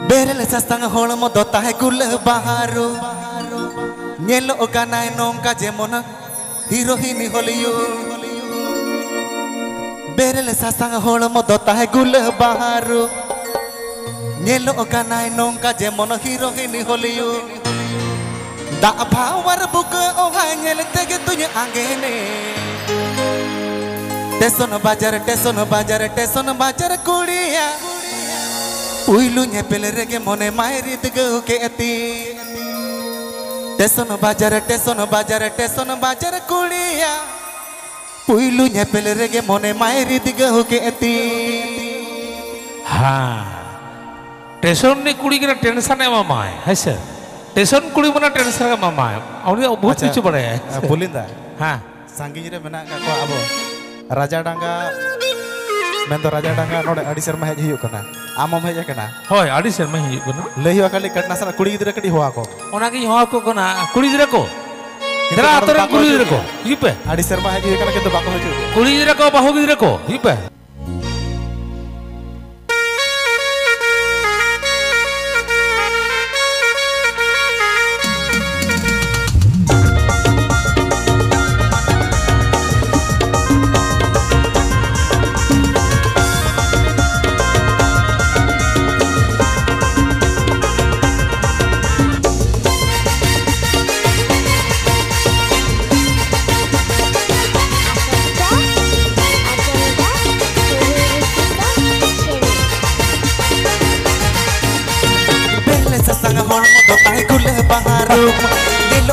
Berele sastang holmo dota hai kul baharu Nyelo okanai nongka jemona hirohini Hollywood Berele sastang holmo dota hai kul baharu Nyelo okanai nongka jemona hirohini Hollywood Da bhawar buka ohai nyele tege tunya angene Teson bajar kuliya Uilu nyepel rege mone mairi diga ke ati Teson bajar kuliya Uilu nyepel rege mone mairi diga ke ati हाँ tension ने कुड़ी के tension है मामा है sir tension कुड़ी मना tension का मामा है और ये बहुत कुछ बड़ा है बोलिंदा हाँ सांगी रे मेना का abo Raja Dangga Mentor Raja Dangga node adi serma hej hiuk kana amom hej kana होय आड़ी सर में ही बना leh hiuk kali katna sana kudi gidra kadi hoa ko ओना की यहाँ को ना कुड़ी दिरे को तेरा आतोरे कुड़ी दिरे को ये पे adi serma hej hiuk kana kintu bako hej कुड़ी दिरे को बाहु दिरे को ये पे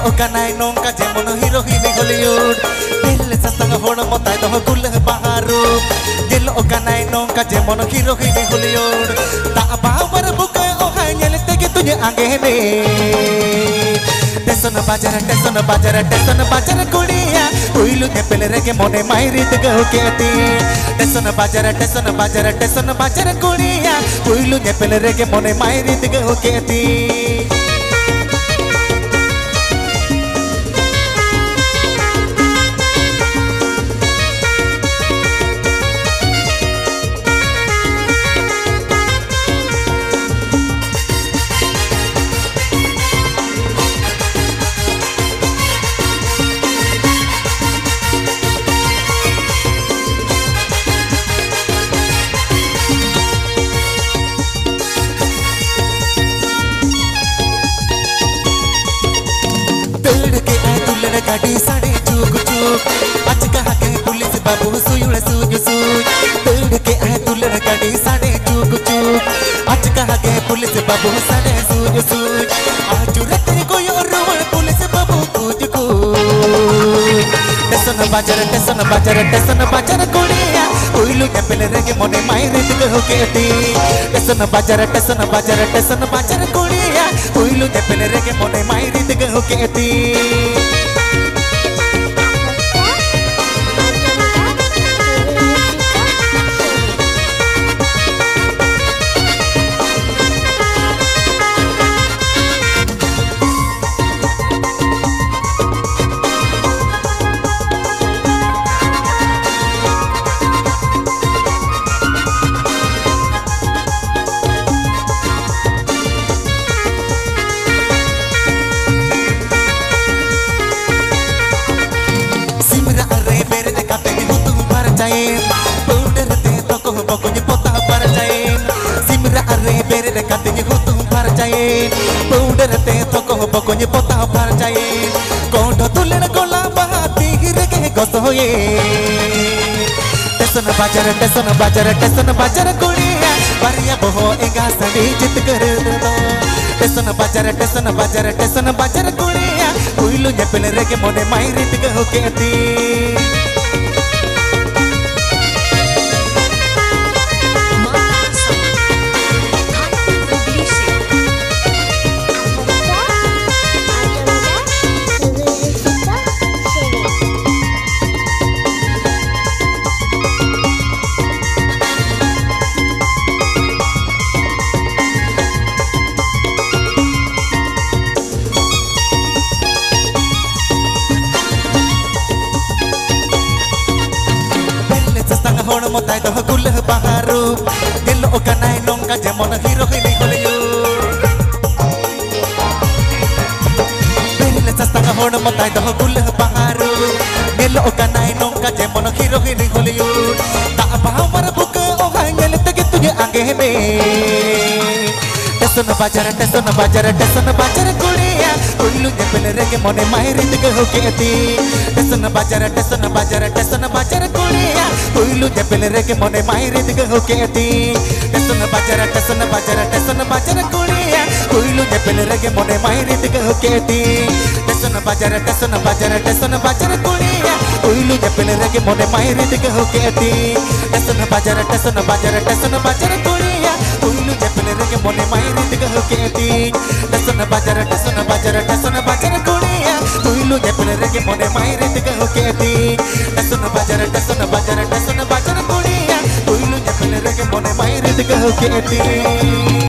Okanai nongka jemono hirohini Hollywood Berele sastang holmo tai doh kul baharu Gelo okanai nongka jemono hirohini Hollywood Ta bawar buka ohai nyele tege tunya angene Teson bajar kuliya Uilu nyepel rege mone mairi diga ke ati Teson bajar kuliya Uilu nyepel rege mone mairi diga ke ati Gadi sade chuk chuk Achka hake pulis babu suyul suj suj Tud ke ahe tular gadi sade chuk chuk Achka hake pulis babu sade suj suj Ajure tere koi orwal pulis babu kuj kuj Teson bajar kuliya Uilu nyepel rege mone mairi diga ke ati Teson bajar kuliya Uilu nyepel rege mone mairi diga ke ati Powder te toko bokonya pota parjain Simra arre bere katanya hutum parjain Powder te toko bokonya pota parjain Kondo tulen gola bahati hirege gosoye Teson bajar kuliya Variya boho enga sadi jit kar do Teson bajar kuliya Uilu nyepel rege mone mairi diga ke ati doh guleh baharu Delo kanai nongka jemon hero hini Hollywood Berile sastanga hon matai doh guleh baharu Delo kanai nongka jemon hero hini Hollywood Tak apa mar buka oh hanya letak tuye angene Teson bajar kuliya Ulu nyepel rege mone mahirit ke hoketi Teson bajar kuliya Ulu nyepel rege mone mahirit ke hoketi Teson bajar kuliya Ulu nyepel rege mone mahirit ke hoketi Teson bajar kuliya Ulu nyepel rege mone mahirit ke hoketi Teson bajar kuliya Ulu nyepel rege mone mahirit ke hoketi Teson bajar kuliya Ulu nyepel rege mone mahirit ke hoketi Teson bajar kuliya Ulu nyepel rege mone mahirit ke hoketi